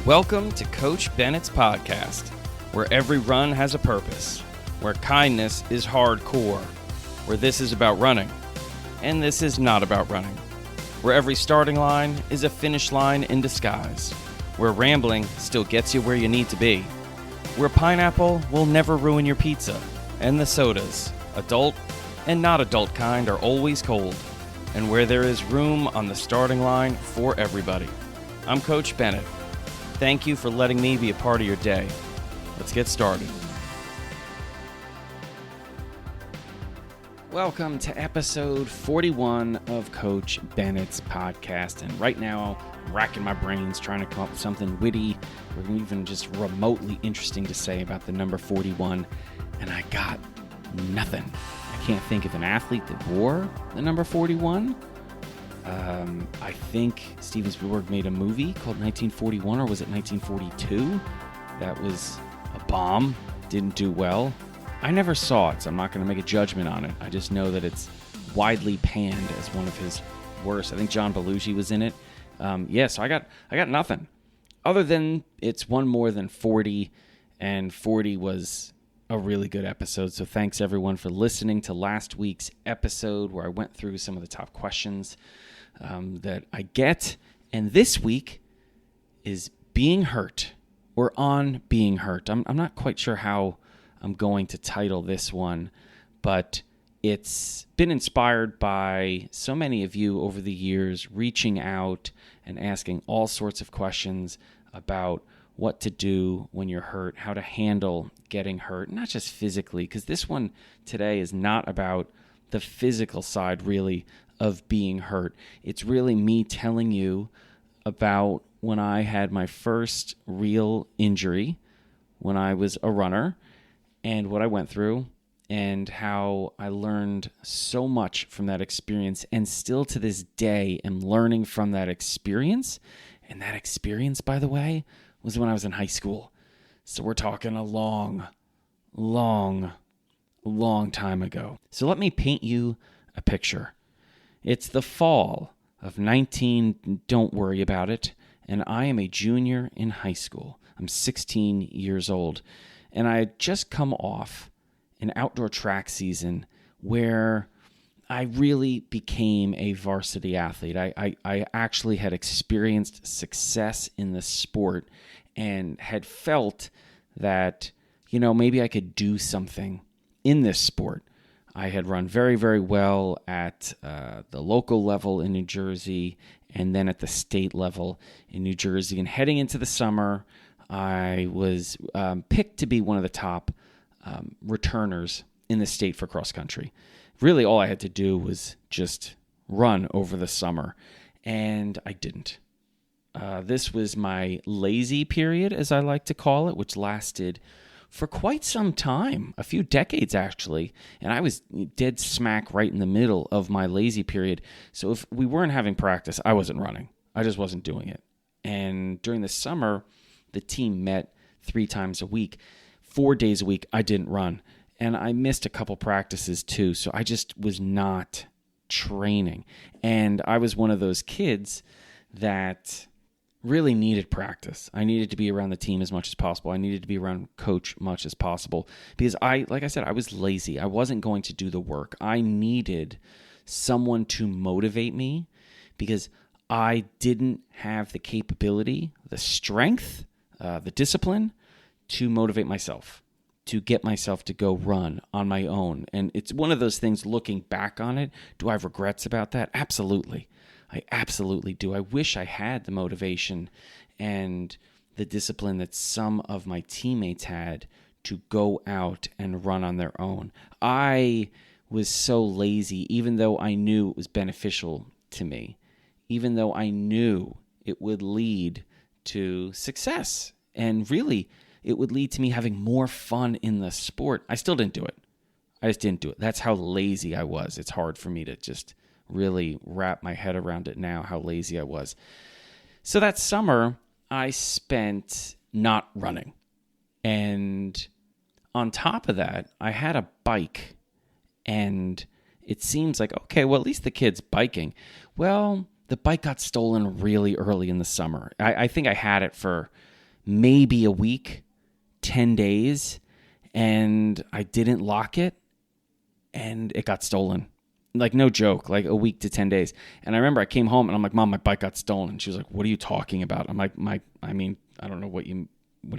Welcome to Coach Bennett's podcast, where every run has a purpose, where kindness is hardcore, where this is about running, and this is not about running, where every starting line is a finish line in disguise, where rambling still gets you where you need to be, where pineapple will never ruin your pizza, and the sodas, adult and not adult kind, are always cold, and where there is room on the starting line for everybody. I'm Coach Bennett. Thank you for letting me be a part of your day. Let's get started. Welcome to episode 41 of Coach Bennett's podcast. And right now, I'm racking my brains trying to come up with something witty or even just remotely interesting to say about the number 41. And I got nothing. I can't think of an athlete that wore the number 41. I think Steven Spielberg made a movie called 1941, or was it 1942? That was a bomb, didn't do well. I never saw it, so I'm not going to make a judgment on it. I just know that it's widely panned as one of his worst. I think John Belushi was in it. So I got nothing. Other than it's one more than 40, and 40 was a really good episode. So thanks everyone for listening to last week's episode where I went through some of the top questions that I get. And this week is being hurt, or on being hurt. I'm not quite sure how I'm going to title this one, but it's been inspired by so many of you over the years reaching out and asking all sorts of questions about what to do when you're hurt, how to handle getting hurt, not just physically, because this one today is not about the physical side really of being hurt. It's really me telling you about when I had my first real injury when I was a runner and what I went through and how I learned so much from that experience, and still to this day am learning from that experience. And that experience, by the way, was when I was in high school. So we're talking a long time ago. So let me paint you a picture. It's the fall of don't worry about it, and I am a junior in high school. I'm 16 years old, and I had just come off an outdoor track season where I really became a varsity athlete. I actually had experienced success in the sport and had felt that, maybe I could do something in this sport. I had run very, very well at the local level in New Jersey and then at the state level in New Jersey. And heading into the summer, I was picked to be one of the top returners in the state for cross country. Really, all I had to do was just run over the summer, and I didn't. This was my lazy period, as I like to call it, which lasted for quite some time, a few decades actually, and I was dead smack right in the middle of my lazy period. So if we weren't having practice, I wasn't running. I just wasn't doing it. And during the summer, the team met 3 times a week. 4 days a week, I didn't run. And I missed a couple practices too, so I just was not training. And I was one of those kids that really needed practice. I needed to be around the team as much as possible. I needed to be around coach much as possible because like I said, I was lazy. I wasn't going to do the work. I needed someone to motivate me because I didn't have the capability, the strength, the discipline to motivate myself, to get myself to go run on my own. And it's one of those things, looking back on it, do I have regrets about that? Absolutely. I absolutely do. I wish I had the motivation and the discipline that some of my teammates had to go out and run on their own. I was so lazy, even though I knew it was beneficial to me, even though I knew it would lead to success. And really, it would lead to me having more fun in the sport. I still didn't do it. I just didn't do it. That's how lazy I was. It's hard for me to just really wrap my head around it now, how lazy I was. So that summer, I spent not running. And on top of that, I had a bike. And it seems like, okay, well, at least the kid's biking. Well, the bike got stolen really early in the summer. I think I had it for maybe a week, 10 days, and I didn't lock it, and it got stolen. Like, no joke, like a week to 10 days. And I remember I came home and I'm like, Mom, my bike got stolen. She was like, what are you talking about? I'm like, I don't know what do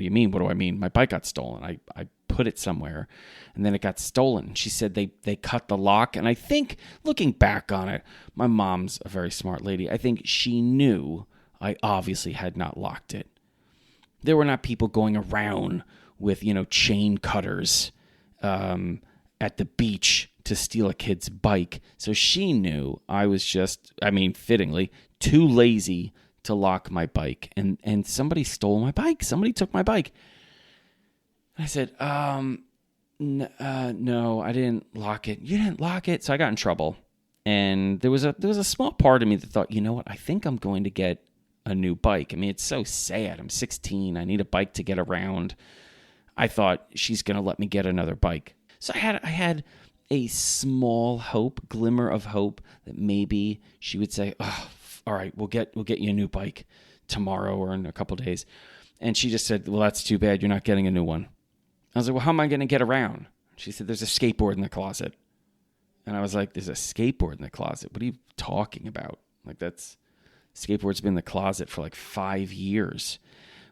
you mean? What do I mean? My bike got stolen. I put it somewhere and then it got stolen. She said they cut the lock. And I think, looking back on it, my mom's a very smart lady. I think she knew I obviously had not locked it. There were not people going around with, chain cutters at the beach to steal a kid's bike. So she knew I was just, fittingly, too lazy to lock my bike. And somebody stole my bike. Somebody took my bike. I said, no, I didn't lock it. You didn't lock it? So I got in trouble. And there was a small part of me that thought, you know what? I think I'm going to get a new bike. It's so sad. I'm 16. I need a bike to get around. I thought she's going to let me get another bike. So I had a small glimmer of hope that maybe she would say, oh, all right, we'll get you a new bike tomorrow or in a couple days. And she just said, well, that's too bad. You're not getting a new one. I was like, well, how am I going to get around? She said, there's a skateboard in the closet. And I was like, there's a skateboard in the closet? What are you talking about? Like, skateboard's been in the closet for like 5 years.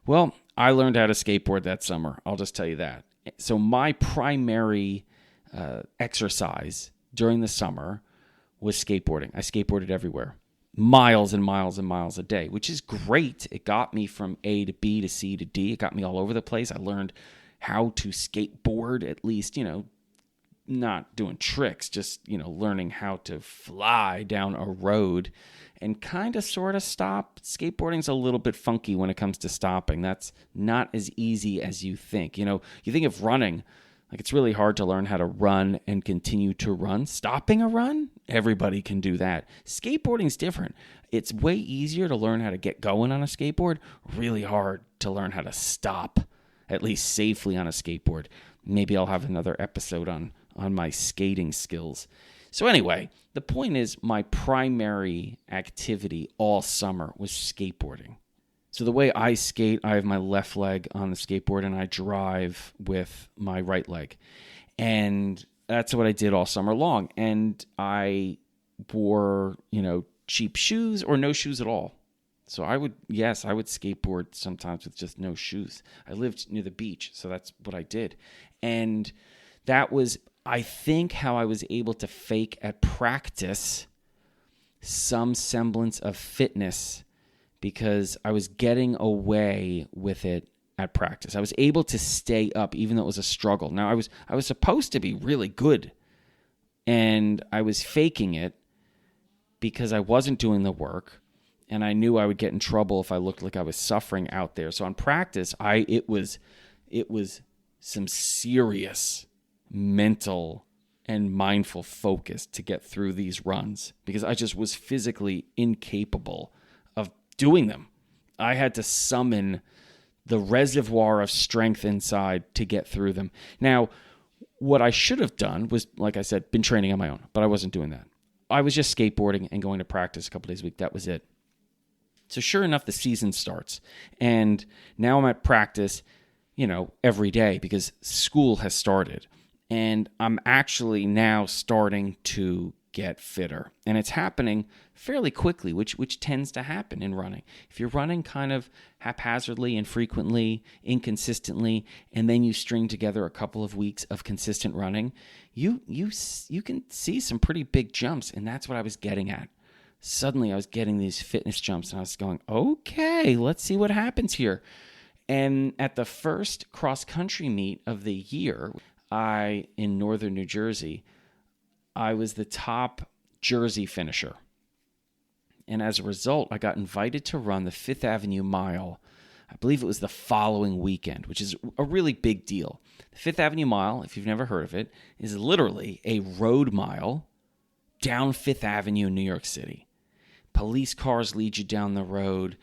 Well, I learned how to skateboard that summer. I'll just tell you that. So my primary exercise during the summer was skateboarding. I skateboarded everywhere, miles and miles and miles a day, which is great. It got me from A to B to C to D. It got me all over the place. I learned how to skateboard, at least, not doing tricks, just, learning how to fly down a road and kind of sort of stop. Skateboarding's a little bit funky when it comes to stopping. That's not as easy as you think. You think of running. Like, it's really hard to learn how to run and continue to run. Stopping a run, everybody can do that. Skateboarding's different. It's way easier to learn how to get going on a skateboard, really hard to learn how to stop, at least safely on a skateboard. Maybe I'll have another episode on my skating skills. So anyway, the point is my primary activity all summer was skateboarding. So the way I skate, I have my left leg on the skateboard and I drive with my right leg. And that's what I did all summer long. And I wore, cheap shoes or no shoes at all. So I would skateboard sometimes with just no shoes. I lived near the beach, so that's what I did. And that was, I think, how I was able to fake at practice some semblance of fitness, because I was getting away with it at practice. I was able to stay up even though it was a struggle. Now, I was supposed to be really good, and I was faking it because I wasn't doing the work, and I knew I would get in trouble if I looked like I was suffering out there. So on practice, it was some serious mental and mindful focus to get through these runs, because I just was physically incapable of doing them. I had to summon the reservoir of strength inside to get through them. Now, what I should have done was, like I said, been training on my own, but I wasn't doing that. I was just skateboarding and going to practice a couple days a week. That was it. So sure enough, the season starts, and now I'm at practice, every day because school has started. And I'm actually now starting to get fitter. And it's happening fairly quickly, which tends to happen in running. If you're running kind of haphazardly, infrequently, inconsistently, and then you string together a couple of weeks of consistent running, you can see some pretty big jumps. And that's what I was getting at. Suddenly I was getting these fitness jumps and I was going, okay, let's see what happens here. And at the first cross-country meet of the year, in northern New Jersey, I was the top Jersey finisher. And as a result, I got invited to run the Fifth Avenue Mile. I believe it was the following weekend, which is a really big deal. The Fifth Avenue Mile, if you've never heard of it, is literally a road mile down Fifth Avenue in New York City. Police cars lead you down the road.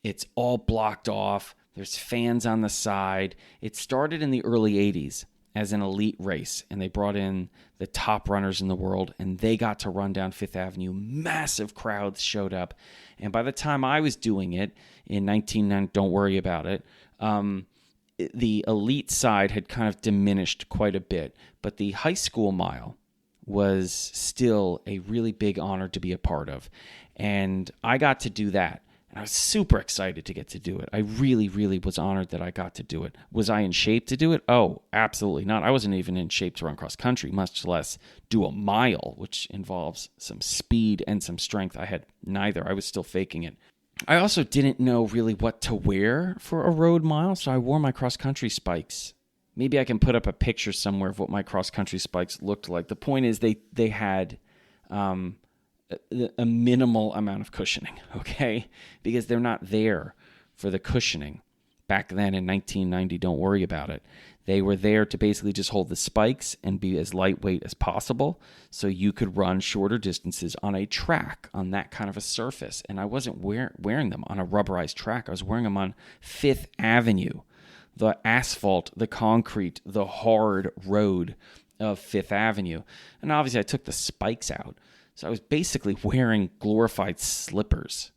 It's all blocked off. There's fans on the side. It started in the early 80s. As an elite race, and they brought in the top runners in the world, and they got to run down Fifth Avenue. Massive crowds showed up, and by the time I was doing it in 1990, don't worry about it, The elite side had kind of diminished quite a bit, but the high school mile was still a really big honor to be a part of. And I got to do that. And I was super excited to get to do it. I really, really was honored that I got to do it. Was I in shape to do it? Oh, absolutely not. I wasn't even in shape to run cross country, much less do a mile, which involves some speed and some strength. I had neither. I was still faking it. I also didn't know really what to wear for a road mile, so I wore my cross country spikes. Maybe I can put up a picture somewhere of what my cross country spikes looked like. The point is they had a minimal amount of cushioning, okay? Because they're not there for the cushioning. Back then in 1990, don't worry about it. They were there to basically just hold the spikes and be as lightweight as possible so you could run shorter distances on a track, on that kind of a surface. And I wasn't wearing them on a rubberized track. I was wearing them on Fifth Avenue, the asphalt, the concrete, the hard road of Fifth Avenue. And obviously I took the spikes out. So I was basically wearing glorified slippers,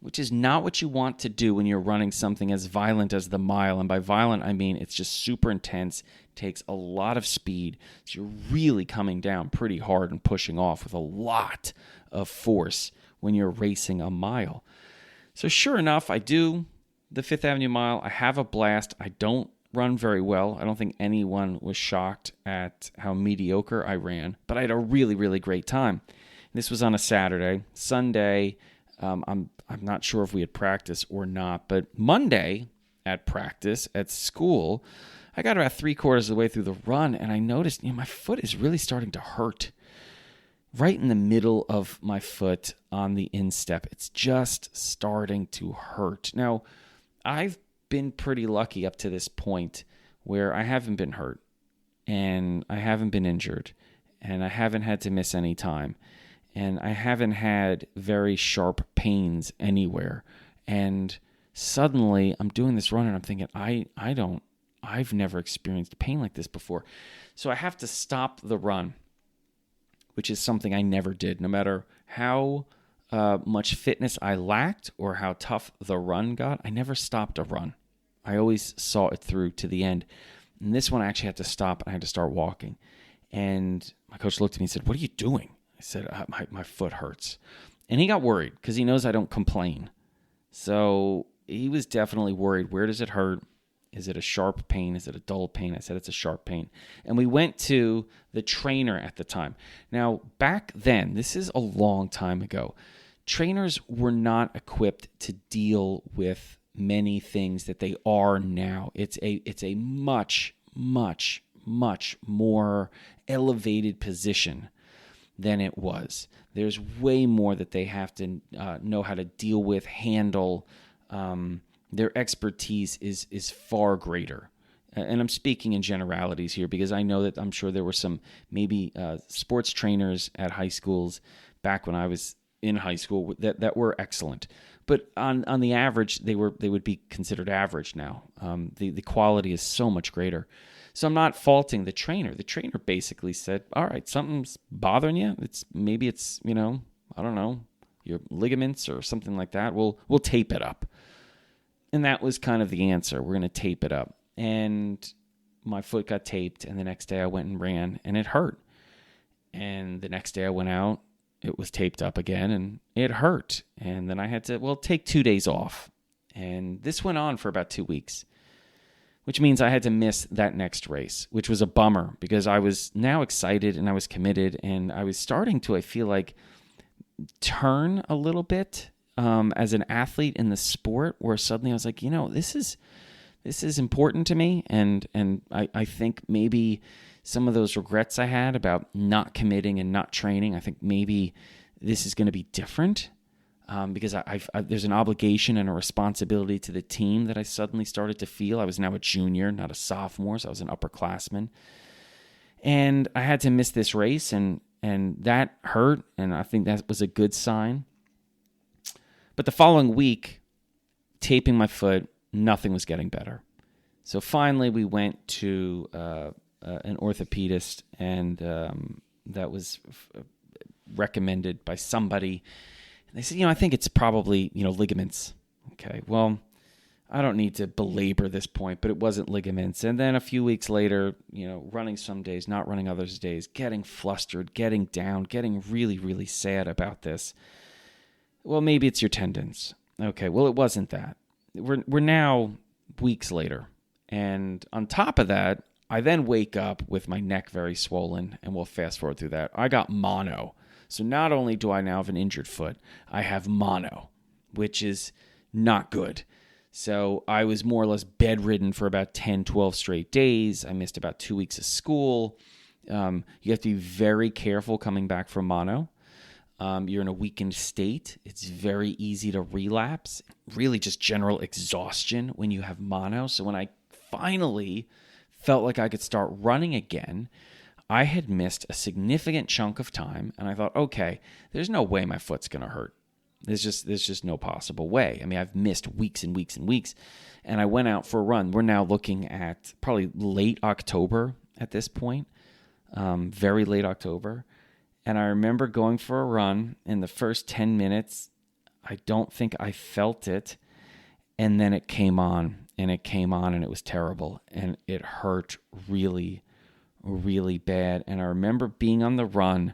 which is not what you want to do when you're running something as violent as the mile. And by violent, I mean it's just super intense, takes a lot of speed. So you're really coming down pretty hard and pushing off with a lot of force when you're racing a mile. So sure enough, I do the Fifth Avenue mile. I have a blast. I don't run very well. I don't think anyone was shocked at how mediocre I ran, but I had a really, really great time. This was on a Saturday. Sunday, I'm not sure if we had practice or not, but Monday at practice at school, I got about 3/4 of the way through the run, and I noticed my foot is really starting to hurt. Right in the middle of my foot on the instep, it's just starting to hurt. Now, I've been pretty lucky up to this point where I haven't been hurt, and I haven't been injured, and I haven't had to miss any time. And I haven't had very sharp pains anywhere. And suddenly I'm doing this run and I'm thinking, I've never experienced pain like this before. So I have to stop the run, which is something I never did. No matter how much fitness I lacked or how tough the run got, I never stopped a run. I always saw it through to the end. And this one I actually had to stop and I had to start walking. And my coach looked at me and said, "What are you doing?" I said, my foot hurts. And he got worried because he knows I don't complain. So he was definitely worried. Where does it hurt? Is it a sharp pain? Is it a dull pain? I said, it's a sharp pain. And we went to the trainer at the time. Now, back then, this is a long time ago, trainers were not equipped to deal with many things that they are now. It's a much, much, much more elevated position than it was. There's way more that they have to know how to deal with, handle. Their expertise is far greater. And I'm speaking in generalities here because I know that I'm sure there were some maybe sports trainers at high schools back when I was in high school that were excellent. But on the average, they would be considered average now. The quality is so much greater. So I'm not faulting the trainer. The trainer basically said, all right, something's bothering you. Maybe it's, I don't know, your ligaments or something like that. We'll tape it up. And that was kind of the answer. We're going to tape it up. And my foot got taped. And the next day I went and ran and it hurt. And the next day I went out, it was taped up again and it hurt. And then I had to, take 2 days off. And this went on for about 2 weeks. Which means I had to miss that next race, which was a bummer because I was now excited and I was committed and I was starting to, I feel like, turn a little bit as an athlete in the sport where suddenly I was like, this is important to me. And I think maybe some of those regrets I had about not committing and not training, I think maybe this is going to be different. Because there's an obligation and a responsibility to the team that I suddenly started to feel. I was now a junior, not a sophomore, so I was an upperclassman. And I had to miss this race, and that hurt, and I think that was a good sign. But the following week, taping my foot, nothing was getting better. So finally, we went to an orthopedist, and that was recommended by somebody. They said, I think it's probably, ligaments. Okay, well, I don't need to belabor this point, but it wasn't ligaments. And then a few weeks later, running some days, not running others days, getting flustered, getting down, getting really, really sad about this. Well, maybe it's your tendons. Okay, well, it wasn't that. We're now weeks later. And on top of that, I then wake up with my neck very swollen, and we'll fast forward through that. I got mono. So not only do I now have an injured foot, I have mono, which is not good. So I was more or less bedridden for about 10, 12 straight days. I missed about 2 weeks of school. You have to be very careful coming back from mono. You're in a weakened state. It's very easy to relapse. Really just general exhaustion when you have mono. So when I finally felt like I could start running again, I had missed a significant chunk of time. And I thought, okay, there's no way my foot's going to hurt. There's just no possible way. I mean, I've missed weeks and weeks and weeks, and I went out for a run. We're now looking at probably late October at this point, very late October. And I remember going for a run. In the first 10 minutes, I don't think I felt it, and then it came on, and it was terrible, and it hurt really, really bad. And I remember being on the run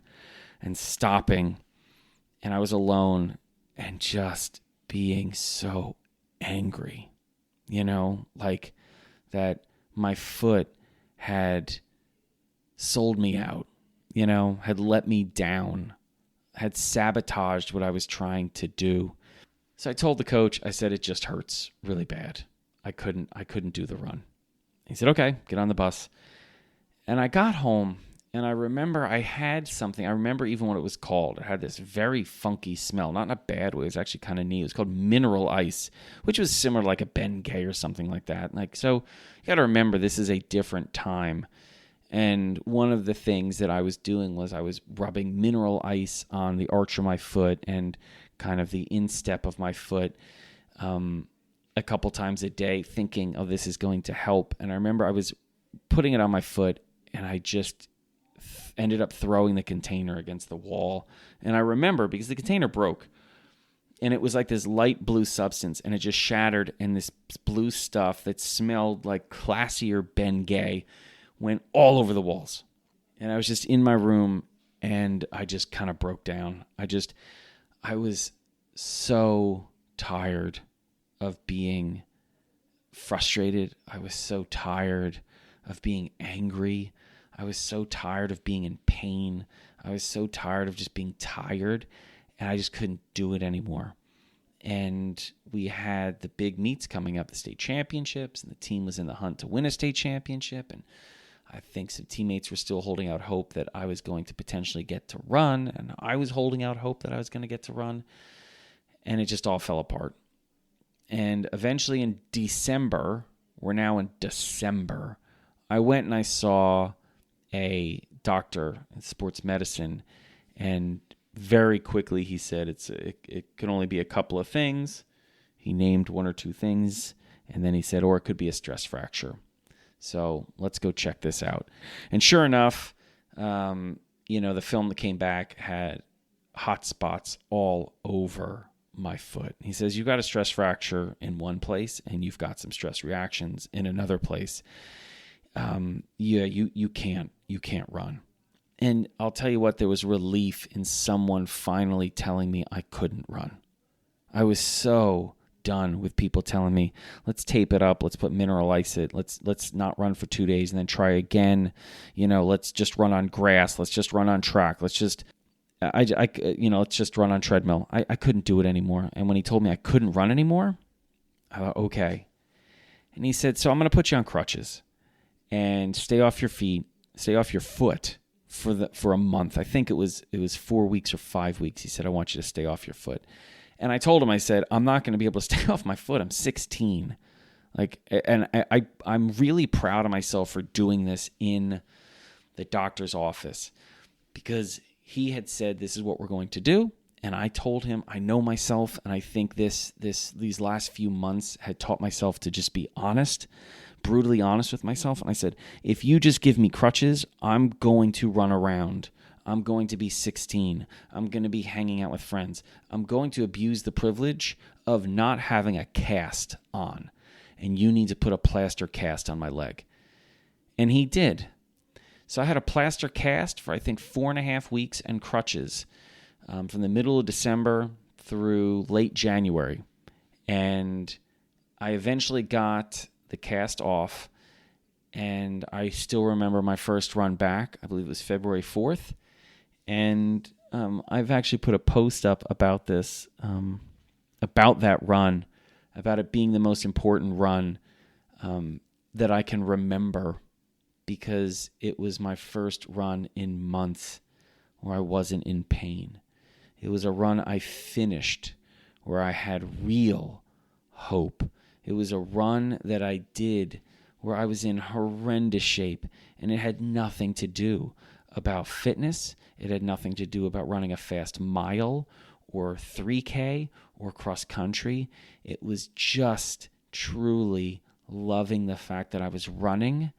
and stopping, and I was alone, and just being so angry, like that my foot had sold me out, had let me down, had sabotaged what I was trying to do. So I told the coach, I said, it just hurts really bad. I couldn't do the run. He said, okay, get on the bus. And I got home, and I remember I had something. I remember even what it was called. It had this very funky smell, not in a bad way. It was actually kind of neat. It was called mineral ice, which was similar to like a Bengay or something like that. So you got to remember, this is a different time. And one of the things that I was doing was I was rubbing mineral ice on the arch of my foot and kind of the instep of my foot a couple times a day, thinking, oh, this is going to help. And I remember I was putting it on my foot, and I just ended up throwing the container against the wall. And I remember, because the container broke, and it was like this light blue substance, and it just shattered, and this blue stuff that smelled like classier Bengay went all over the walls. And I was just in my room, and I just kind of broke down. I was so tired of being frustrated. I was so tired of being angry. I was so tired of being in pain. I was so tired of just being tired, and I just couldn't do it anymore. And we had the big meets coming up, the state championships, and the team was in the hunt to win a state championship. And I think some teammates were still holding out hope that I was going to potentially get to run, and I was holding out hope that I was going to get to run, and it just all fell apart. And eventually in December, we're now in December, I went and I saw a doctor in sports medicine, and very quickly he said it could only be a couple of things. He named one or two things, and then he said, or it could be a stress fracture. So let's go check this out. And sure enough, the film that came back had hot spots all over my foot. He says, you've got a stress fracture in one place, and you've got some stress reactions in another place. You can't run. And I'll tell you what, there was relief in someone finally telling me I couldn't run. I was so done with people telling me, let's tape it up, let's put mineral ice it, let's not run for 2 days and then try again. Let's just run on grass, let's just run on track, let's just run on treadmill. I couldn't do it anymore. And when he told me I couldn't run anymore, I thought, okay. And he said, so I'm going to put you on crutches and stay off your foot for a month. I think it was 4 weeks or 5 weeks. He said, I want you to stay off your foot. And I told him, I said, I'm not going to be able to stay off my foot. I'm 16. I'm really proud of myself for doing this in the doctor's office, because he had said, this is what we're going to do. And I told him, I know myself, and I think these last few months had taught myself to just be honest, brutally honest with myself. And I said, if you just give me crutches, I'm going to run around. I'm going to be 16. I'm going to be hanging out with friends. I'm going to abuse the privilege of not having a cast on. and you need to put a plaster cast on my leg. And he did. So I had a plaster cast for, I think, 4.5 weeks and crutches from the middle of December through late January. And I eventually got the cast off, and I still remember my first run back. I believe it was February 4th. And I've actually put a post up about this, about that run, about it being the most important run that I can remember, because it was my first run in months where I wasn't in pain. It was a run I finished where I had real hope. It was a run that I did where I was in horrendous shape, and it had nothing to do about fitness. It had nothing to do about running a fast mile or 3K or cross country. It was just truly loving the fact that I was running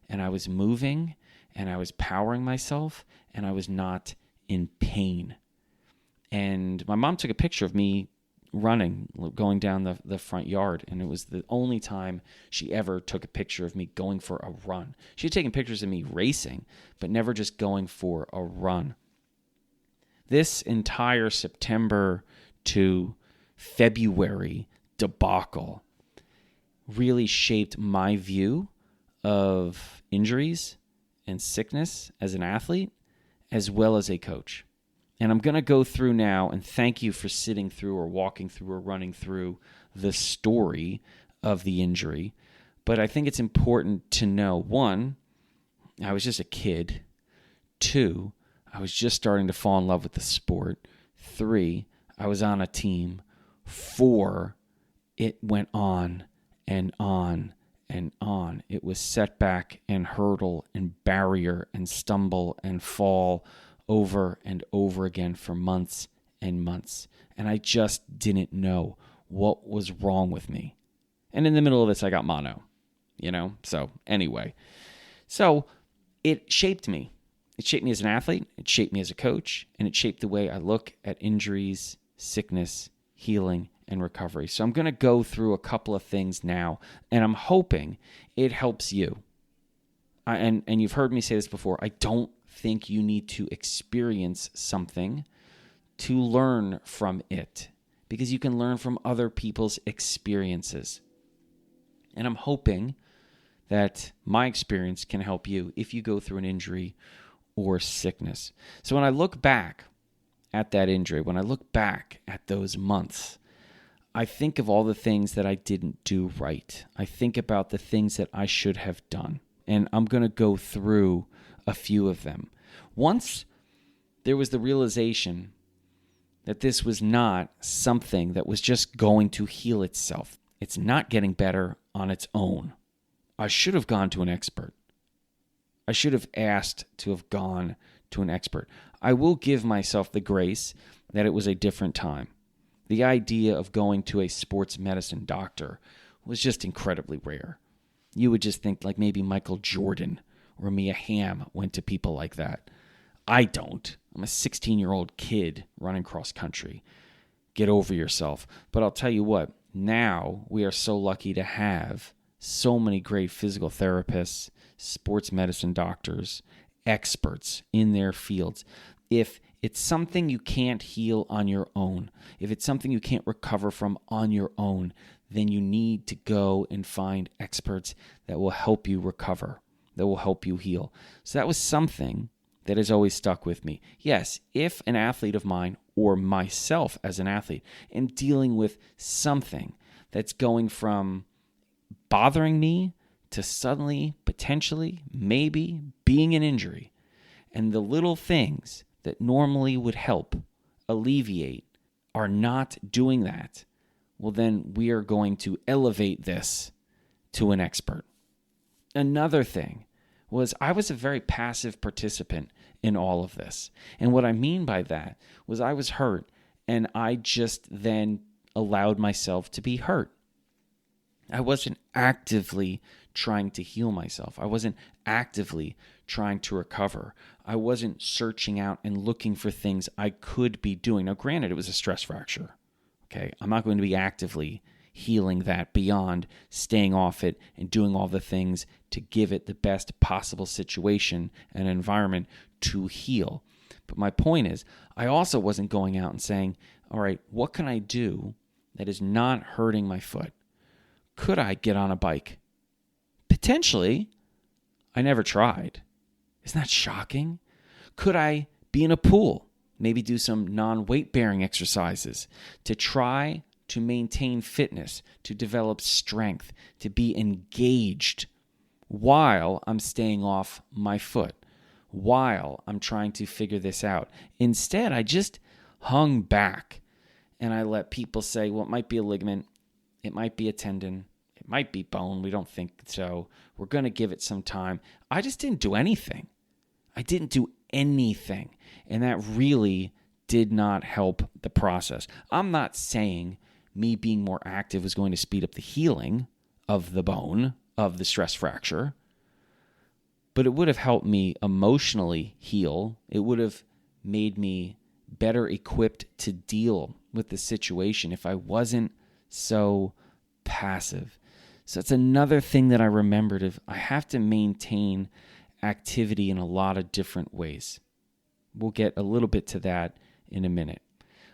and I was moving and I was powering myself and I was not in pain. And my mom took a picture of me running, going down the front yard, and it was the only time she ever took a picture of me going for a run. She had taken pictures of me racing, but never just going for a run. This entire September to February debacle really shaped my view of injuries and sickness as an athlete, as well as a coach. And I'm going to go through now, and thank you for sitting through or walking through or running through the story of the injury. But I think it's important to know, 1, I was just a kid. 2, I was just starting to fall in love with the sport. 3, I was on a team. 4, it went on and on and on. It was setback and hurdle and barrier and stumble and fall over and over again for months and months. And I just didn't know what was wrong with me. And in the middle of this, I got mono, So anyway, so it shaped me. It shaped me as an athlete. It shaped me as a coach. And it shaped the way I look at injuries, sickness, healing, and recovery. So I'm going to go through a couple of things now, and I'm hoping it helps you. And you've heard me say this before. I don't think you need to experience something to learn from it, because you can learn from other people's experiences. And I'm hoping that my experience can help you if you go through an injury or sickness. So when I look back at that injury, when I look back at those months, I think of all the things that I didn't do right. I think about the things that I should have done. And I'm going to go through a few of them. Once there was the realization that this was not something that was just going to heal itself. It's not getting better on its own. I should have gone to an expert. I should have asked to have gone to an expert. I will give myself the grace that it was a different time. The idea of going to a sports medicine doctor was just incredibly rare. You would just think like maybe Michael Jordan or Mia Hamm went to people like that. I don't. I'm a 16-year-old kid running cross country. Get over yourself. But I'll tell you what, now we are so lucky to have so many great physical therapists, sports medicine doctors, experts in their fields. If it's something you can't heal on your own, if it's something you can't recover from on your own, then you need to go and find experts that will help you recover, that will help you heal. So that was something that has always stuck with me. Yes, if an athlete of mine or myself as an athlete am dealing with something that's going from bothering me to suddenly, potentially, maybe being an injury, and the little things that normally would help alleviate are not doing that, well, then we are going to elevate this to an expert. Another thing was I was a very passive participant in all of this. And what I mean by that was I was hurt, and I just then allowed myself to be hurt. I wasn't actively trying to heal myself. I wasn't actively trying to recover. I wasn't searching out and looking for things I could be doing. Now, granted, it was a stress fracture. Okay, I'm not going to be actively healing that beyond staying off it and doing all the things to give it the best possible situation and environment to heal. But my point is, I also wasn't going out and saying, all right, what can I do that is not hurting my foot? Could I get on a bike? Potentially. I never tried. Isn't that shocking? Could I be in a pool? Maybe do some non-weight bearing exercises to try to maintain fitness, to develop strength, to be engaged while I'm staying off my foot, while I'm trying to figure this out. Instead, I just hung back and I let people say, well, it might be a ligament, it might be a tendon, it might be bone. We don't think so. We're going to give it some time. I just didn't do anything. I didn't do anything. And that really did not help the process. I'm not saying me being more active was going to speed up the healing of the bone, of the stress fracture, but it would have helped me emotionally heal. It would have made me better equipped to deal with the situation if I wasn't so passive. So it's another thing that I remembered of I have to maintain activity in a lot of different ways. We'll get a little bit to that in a minute.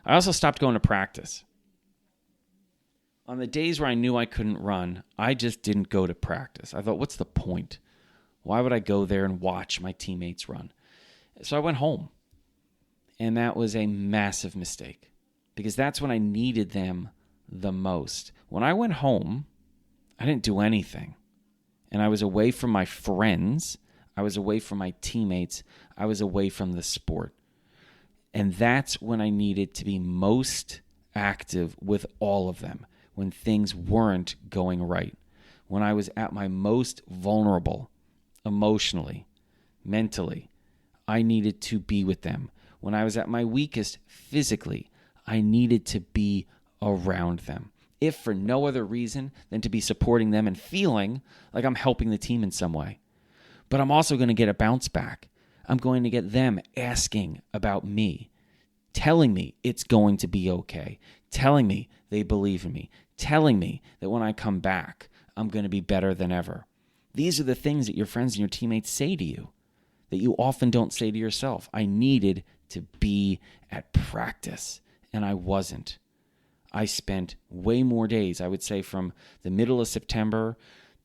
I also stopped going to practice. On the days where I knew I couldn't run, I just didn't go to practice. I thought, what's the point? Why would I go there and watch my teammates run? So I went home. And that was a massive mistake because that's when I needed them the most. When I went home, I didn't do anything. And I was away from my friends. I was away from my teammates. I was away from the sport. And that's when I needed to be most active with all of them, when things weren't going right, when I was at my most vulnerable emotionally, mentally. I needed to be with them. When I was at my weakest physically, I needed to be around them, if for no other reason than to be supporting them and feeling like I'm helping the team in some way. But I'm also going to get a bounce back. I'm going to get them asking about me, telling me it's going to be okay, telling me they believe in me, telling me that when I come back, I'm going to be better than ever. These are the things that your friends and your teammates say to you that you often don't say to yourself. I needed to be at practice, and I wasn't. I spent way more days, I would say from the middle of September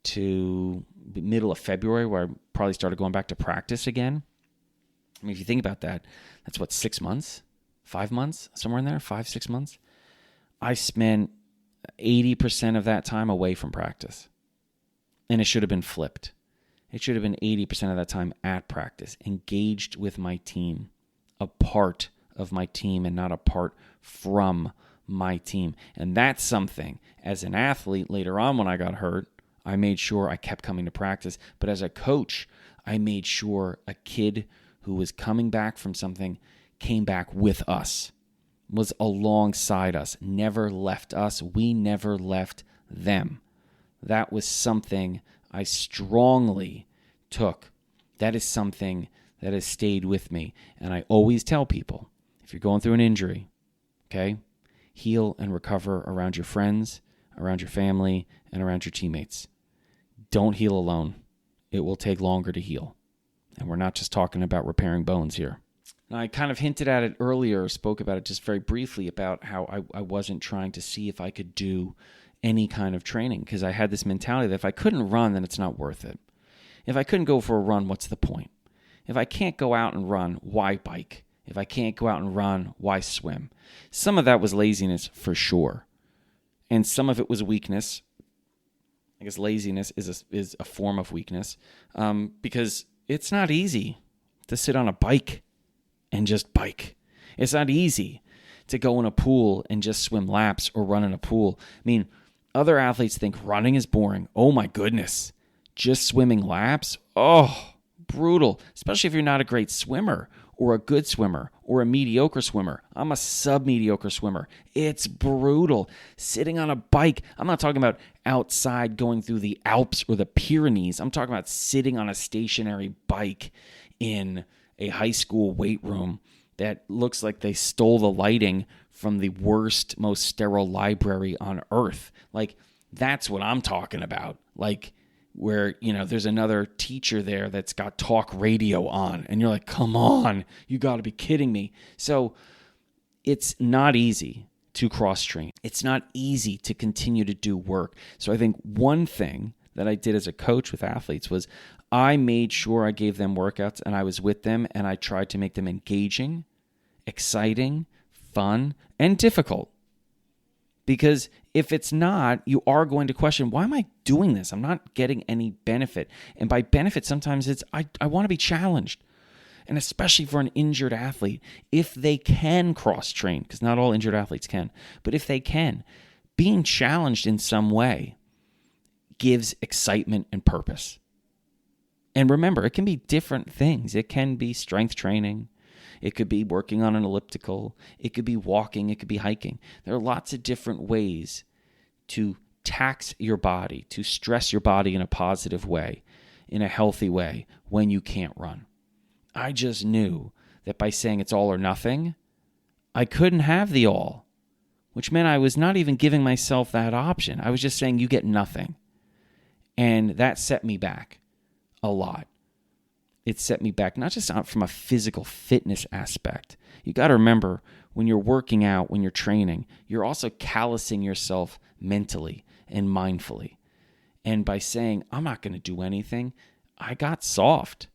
to the middle of February, where I probably started going back to practice again. I mean, if you think about that, that's what, 6 months? 5 months? Somewhere in there? 5, 6 months? I spent 80% of that time away from practice. And it should have been flipped. It should have been 80% of that time at practice, engaged with my team, a part of my team and not apart from my team. And that's something, as an athlete, later on when I got hurt, I made sure I kept coming to practice. But as a coach, I made sure a kid who was coming back from something came back with us, was alongside us, never left us. We never left them. That was something I strongly took. That is something that has stayed with me. And I always tell people, if you're going through an injury, okay, heal and recover around your friends, around your family, and around your teammates. Don't heal alone. It will take longer to heal. And we're not just talking about repairing bones here. Now, I kind of hinted at it earlier, spoke about it just very briefly, about how I wasn't trying to see if I could do any kind of training, because I had this mentality that if I couldn't run, then it's not worth it. If I couldn't go for a run, what's the point? If I can't go out and run, why bike? If I can't go out and run, why swim? Some of that was laziness for sure. And some of it was weakness. I guess laziness is a form of weakness, because it's not easy to sit on a bike and just bike. It's not easy to go in a pool and just swim laps or run in a pool. I mean, other athletes think running is boring. Oh my goodness. Just swimming laps? Oh, brutal. Especially if you're not a great swimmer or a good swimmer or a mediocre swimmer. I'm a sub-mediocre swimmer. It's brutal. Sitting on a bike. I'm not talking about outside going through the Alps or the Pyrenees. I'm talking about sitting on a stationary bike in a high school weight room that looks like they stole the lighting from the worst, most sterile library on earth. Like, that's what I'm talking about. Like, where, there's another teacher there that's got talk radio on, and you're like, come on, you got to be kidding me. So it's not easy to cross-train. It's not easy to continue to do work. So I think one thing that I did as a coach with athletes was I made sure I gave them workouts and I was with them, and I tried to make them engaging, exciting, fun, and difficult. Because if it's not, you are going to question, why am I doing this? I'm not getting any benefit. And by benefit, sometimes it's, I want to be challenged. And especially for an injured athlete, if they can cross-train, because not all injured athletes can, but if they can, being challenged in some way gives excitement and purpose. And remember, it can be different things. It can be strength training. It could be working on an elliptical. It could be walking. It could be hiking. There are lots of different ways to tax your body, to stress your body in a positive way, in a healthy way, when you can't run. I just knew that by saying it's all or nothing, I couldn't have the all, which meant I was not even giving myself that option. I was just saying you get nothing. And that set me back a lot. It set me back, not just from a physical fitness aspect. You got to remember, when you're working out, when you're training, you're also callousing yourself mentally and mindfully. And by saying, I'm not going to do anything, I got soft.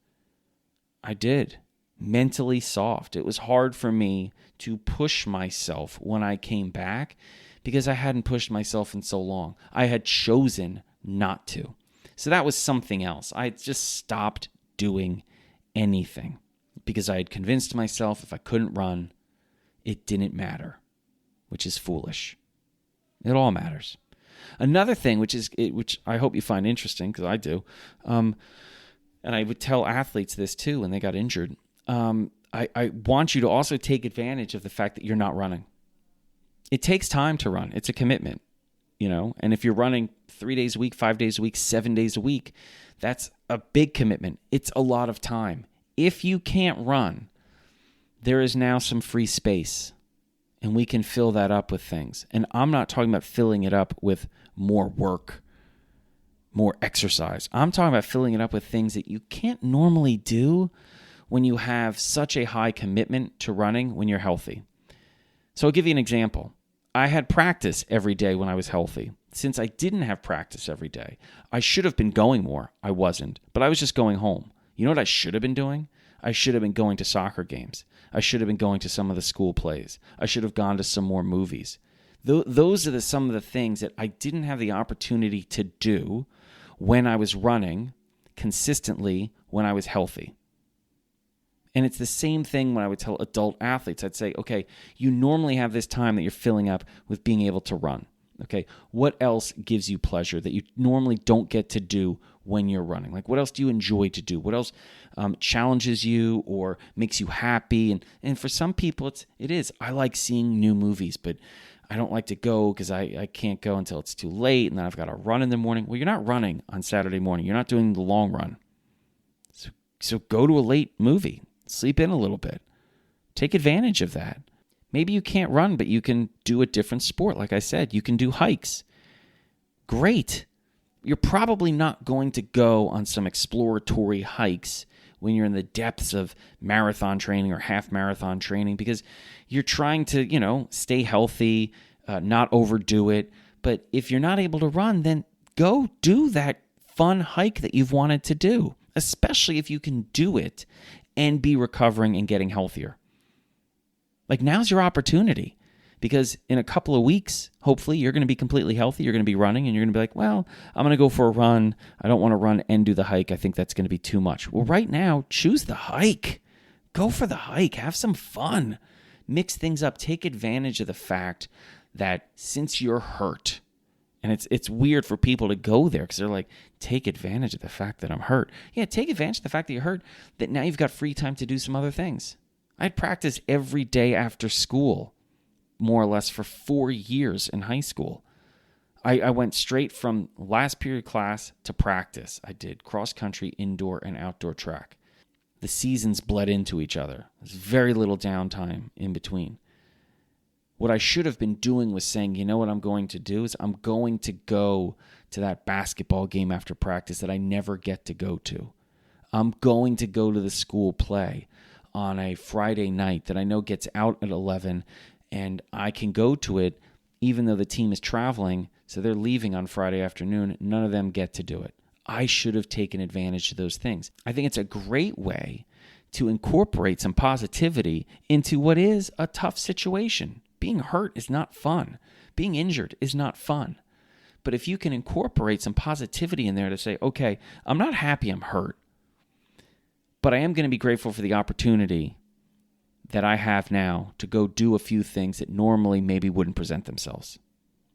I did. Mentally soft. It was hard for me to push myself when I came back because I hadn't pushed myself in so long. I had chosen not to. So that was something else. I just stopped doing anything because I had convinced myself if I couldn't run, it didn't matter, which is foolish. It all matters. Another thing, which I hope you find interesting, because I do, and I would tell athletes this too when they got injured, I want you to also take advantage of the fact that you're not running. It takes time to run. It's a commitment, and if you're running 3 days a week, 5 days a week, 7 days a week, that's a big commitment. It's a lot of time. If you can't run, there is now some free space, and we can fill that up with things. And I'm not talking about filling it up with more work, more exercise. I'm talking about filling it up with things that you can't normally do when you have such a high commitment to running when you're healthy. So I'll give you an example. I had practice every day when I was healthy. Since I didn't have practice every day, I should have been going more. I wasn't, but I was just going home. You know what I should have been doing? I should have been going to soccer games. I should have been going to some of the school plays. I should have gone to some more movies. Those are some of the things that I didn't have the opportunity to do when I was running consistently when I was healthy. And it's the same thing when I would tell adult athletes. I'd say, okay, you normally have this time that you're filling up with being able to run. Okay, what else gives you pleasure that you normally don't get to do when you're running? Like, what else do you enjoy to do? What else challenges you or makes you happy? And for some people, it is. I like seeing new movies, but I don't like to go because I can't go until it's too late, and then I've got to run in the morning. Well, you're not running on Saturday morning. You're not doing the long run. So go to a late movie. Sleep in a little bit. Take advantage of that. Maybe you can't run, but you can do a different sport. Like I said, you can do hikes. Great. You're probably not going to go on some exploratory hikes when you're in the depths of marathon training or half marathon training because you're trying to, stay healthy, not overdo it. But if you're not able to run, then go do that fun hike that you've wanted to do, especially if you can do it and be recovering and getting healthier. Like, now's your opportunity because in a couple of weeks, hopefully you're going to be completely healthy. You're going to be running and you're going to be like, well, I'm going to go for a run. I don't want to run and do the hike. I think that's going to be too much. Well, right now, choose the hike. Go for the hike. Have some fun. Mix things up. Take advantage of the fact that since you're hurt, and it's weird for people to go there because they're like, take advantage of the fact that I'm hurt. Yeah, take advantage of the fact that you're hurt, that now you've got free time to do some other things. I'd practice every day after school, more or less, for 4 years in high school. I went straight from last period class to practice. I did cross-country, indoor, and outdoor track. the seasons bled into each other. There's very little downtime in between. What I should have been doing was saying, you know what I'm going to do is I'm going to go to that basketball game after practice that I never get to go to. I'm going to go to the school play on a Friday night that I know gets out at 11, and I can go to it even though the team is traveling, so they're leaving on Friday afternoon. None of them get to do it. I should have taken advantage of those things. I think it's a great way to incorporate some positivity into what is a tough situation. Being hurt is not fun. Being injured is not fun. But if you can incorporate some positivity in there to say, okay, I'm not happy I'm hurt, but I am going to be grateful for the opportunity that I have now to go do a few things that normally maybe wouldn't present themselves.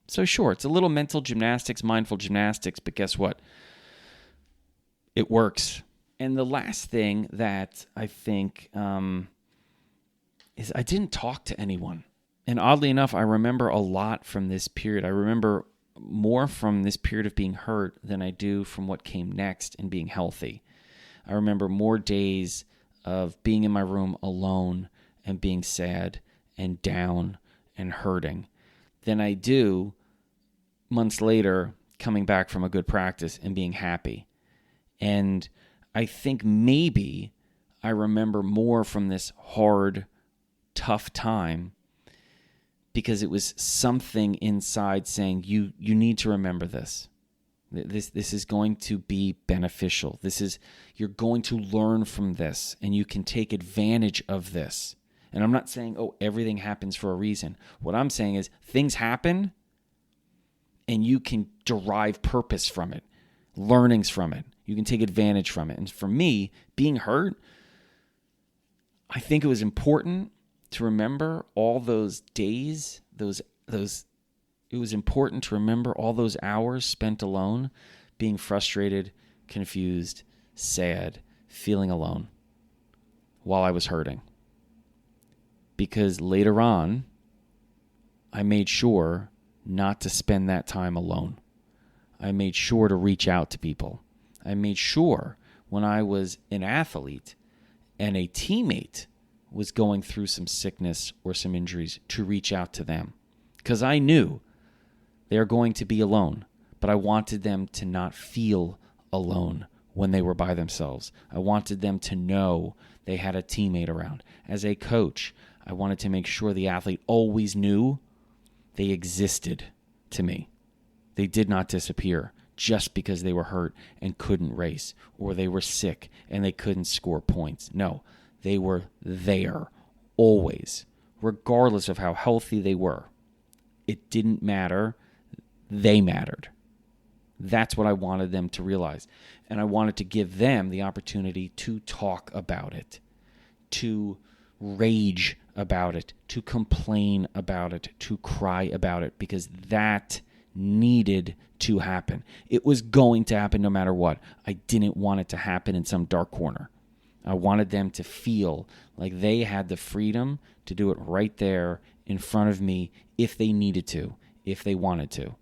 So sure, it's a little mental gymnastics, mindful gymnastics, but guess what? It works. And the last thing that I think is I didn't talk to anyone. And oddly enough, I remember a lot from this period. I remember more from this period of being hurt than I do from what came next and being healthy. I remember more days of being in my room alone and being sad and down and hurting than I do months later coming back from a good practice and being happy. And I think maybe I remember more from this hard, tough time because it was something inside saying, you need to remember this. This is going to be beneficial. You're going to learn from this, and you can take advantage of this. And I'm not saying, everything happens for a reason. What I'm saying is things happen, and you can derive purpose from it, learnings from it. You can take advantage from it. And for me, being hurt, I think it was important to remember all those days, it was important to remember all those hours spent alone, being frustrated, confused, sad, feeling alone while I was hurting. Because later on, I made sure not to spend that time alone. I made sure to reach out to people. I made sure when I was an athlete and a teammate was going through some sickness or some injuries to reach out to them. Because I knew they are going to be alone, but I wanted them to not feel alone when they were by themselves. I wanted them to know they had a teammate around. As a coach, I wanted to make sure the athlete always knew they existed to me. They did not disappear just because they were hurt and couldn't race, or they were sick and they couldn't score points. No, they were there always, regardless of how healthy they were. It didn't matter. They mattered. That's what I wanted them to realize. And I wanted to give them the opportunity to talk about it, to rage about it, to complain about it, to cry about it, because that needed to happen. It was going to happen no matter what. I didn't want it to happen in some dark corner. I wanted them to feel like they had the freedom to do it right there in front of me if they needed to, if they wanted to.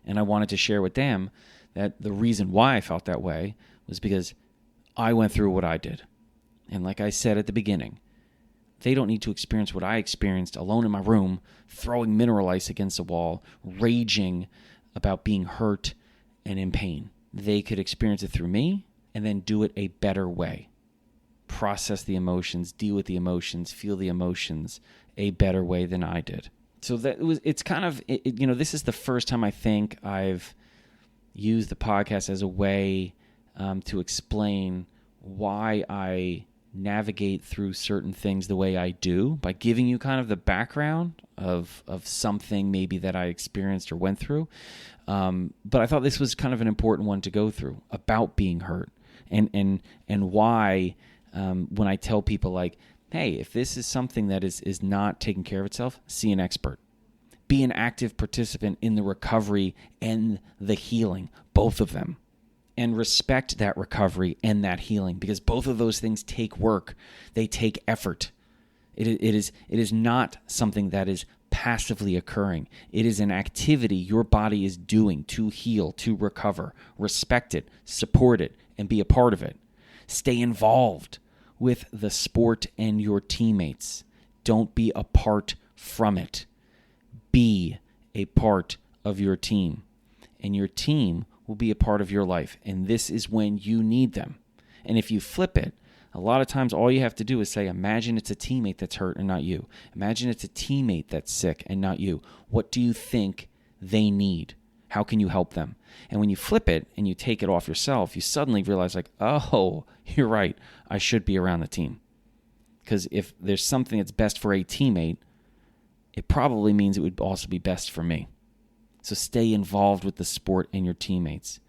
And I wanted to share with them that the reason why I felt that way was because I went through what I did. And like I said at the beginning, they don't need to experience what I experienced alone in my room, throwing mineral ice against the wall, raging about being hurt and in pain. They could experience it through me and then do it a better way. Process the emotions, deal with the emotions, feel the emotions a better way than I did. So it's kind of, this is the first time I think I've used the podcast as a way to explain why I navigate through certain things the way I do, by giving you kind of the background of something maybe that I experienced or went through. But I thought this was kind of an important one to go through about being hurt and why when I tell people like, hey, if this is something that is not taking care of itself, see an expert. Be an active participant in the recovery and the healing, both of them. And respect that recovery and that healing, because both of those things take work. They take effort. It is not something that is passively occurring. It is an activity your body is doing to heal, to recover. Respect it, support it, and be a part of it. Stay involved with the sport and your teammates. Don't be apart from it. Be a part of your team, and your team will be a part of your life, and this is when you need them. And if you flip it, a lot of times all you have to do is say, imagine it's a teammate that's hurt and not you. Imagine it's a teammate that's sick and not you. What do you think they need? How can you help them? And when you flip it and you take it off yourself, you suddenly realize like, oh, you're right. I should be around the team. Because if there's something that's best for a teammate, it probably means it would also be best for me. So stay involved with the sport and your teammates.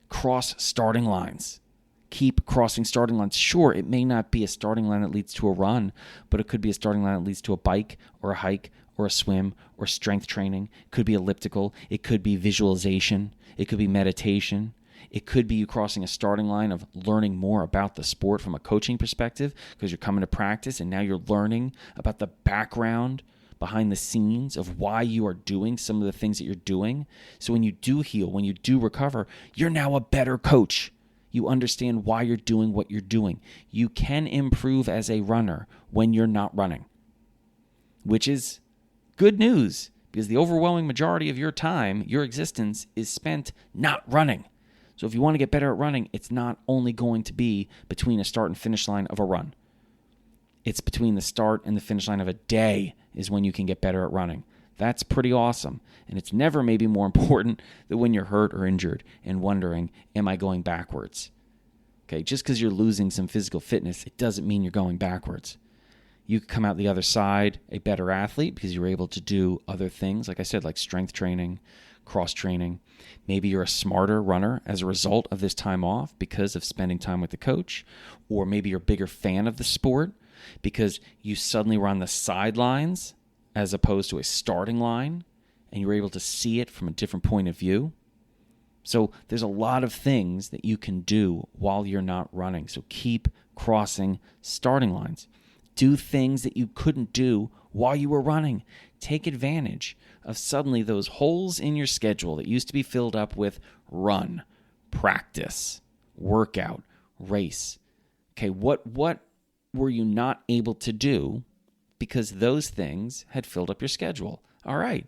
Cross starting lines. Keep crossing starting lines. Sure, it may not be a starting line that leads to a run, but it could be a starting line that leads to a bike or a hike or a swim or strength training. It could be elliptical. It could be visualization. It could be meditation. It could be you crossing a starting line of learning more about the sport from a coaching perspective because you're coming to practice and now you're learning about the background behind the scenes of why you are doing some of the things that you're doing. So when you do heal, when you do recover, you're now a better coach. You understand why you're doing what you're doing. You can improve as a runner when you're not running, which is good news because the overwhelming majority of your time, your existence, is spent not running. So if you want to get better at running, it's not only going to be between a start and finish line of a run. It's between the start and the finish line of a day is when you can get better at running. That's pretty awesome. And it's never maybe more important than when you're hurt or injured and wondering, am I going backwards? Okay, just because you're losing some physical fitness, it doesn't mean you're going backwards. You could come out the other side a better athlete because you're able to do other things, like I said, like strength training, cross training. Maybe you're a smarter runner as a result of this time off because of spending time with the coach, or maybe you're a bigger fan of the sport because you suddenly were on the sidelines as opposed to a starting line, and you were able to see it from a different point of view. So there's a lot of things that you can do while you're not running. So keep crossing starting lines. Do things that you couldn't do while you were running. Take advantage of suddenly those holes in your schedule that used to be filled up with run, practice, workout, race. Okay, what were you not able to do because those things had filled up your schedule? All right,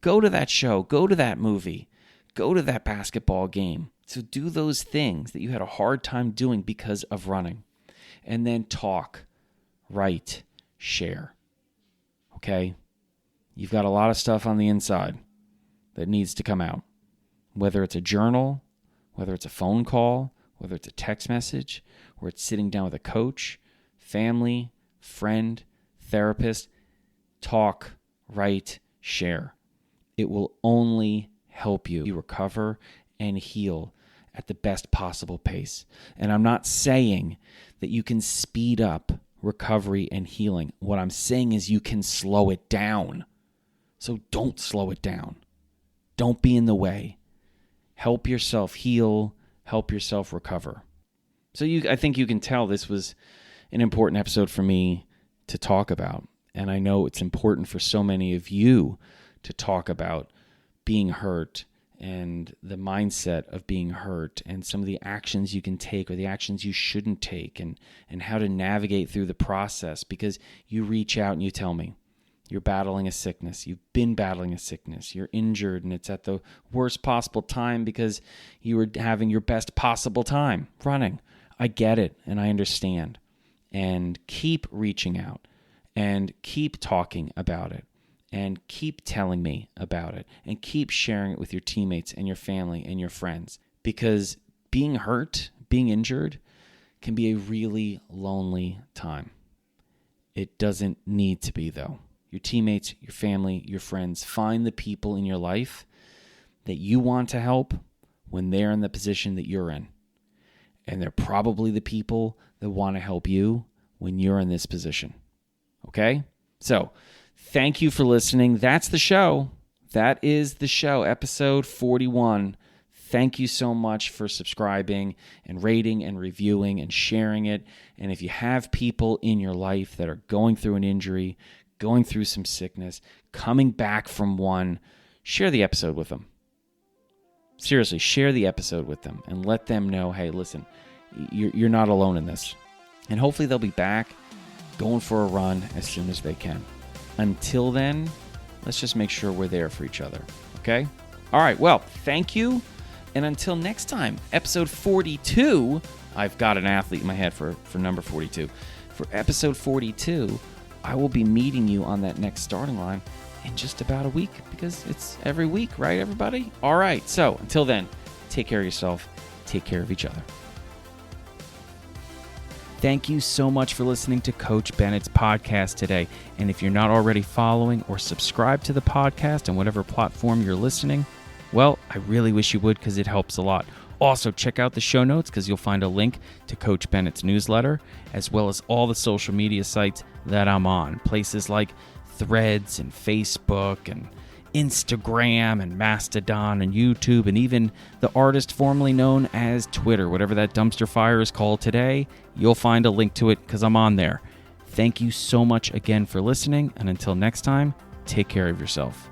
go to that show, go to that movie, go to that basketball game. So do those things that you had a hard time doing because of running. And then talk, write, share. Okay? You've got a lot of stuff on the inside that needs to come out. Whether it's a journal, whether it's a phone call, whether it's a text message, or it's sitting down with a coach, family, friend, therapist, talk, write, share. It will only help you recover and heal at the best possible pace. And I'm not saying that you can speed up recovery and healing. What I'm saying is you can slow it down. So don't slow it down. Don't be in the way. Help yourself heal. Help yourself recover. So I think you can tell this was an important episode for me to talk about. And I know it's important for so many of you to talk about being hurt and the mindset of being hurt and some of the actions you can take or the actions you shouldn't take and how to navigate through the process, because you reach out and you tell me you're battling a sickness. You've been battling a sickness. You're injured and it's at the worst possible time because you were having your best possible time running. I get it and I understand. And keep reaching out and keep talking about it. And keep telling me about it and keep sharing it with your teammates and your family and your friends, because being hurt, being injured can be a really lonely time. It doesn't need to be, though. Your teammates, your family, your friends, find the people in your life that you want to help when they're in the position that you're in. And they're probably the people that want to help you when you're in this position. Okay? So, thank you for listening. That's the show. That is the show, episode 41. Thank you so much for subscribing and rating and reviewing and sharing it. And if you have people in your life that are going through an injury, going through some sickness, coming back from one, share the episode with them. Seriously, share the episode with them and let them know, hey, listen, you're not alone in this. And hopefully they'll be back going for a run as soon as they can. Until then, let's just make sure we're there for each other, okay? All right, well, thank you. And until next time, episode 42, I've got an athlete in my head for number 42. For episode 42, I will be meeting you on that next starting line in just about a week, because it's every week, right, everybody? All right, so until then, take care of yourself, take care of each other. Thank you so much for listening to Coach Bennett's podcast today. And if you're not already following or subscribed to the podcast on whatever platform you're listening, well, I really wish you would, because it helps a lot. Also, check out the show notes, because you'll find a link to Coach Bennett's newsletter, as well as all the social media sites that I'm on. Places like Threads and Facebook and Instagram and Mastodon and YouTube, and even the artist formerly known as Twitter, whatever that dumpster fire is called today. You'll find a link to it, because I'm on there. Thank you so much again for listening, and until next time, take care of yourself.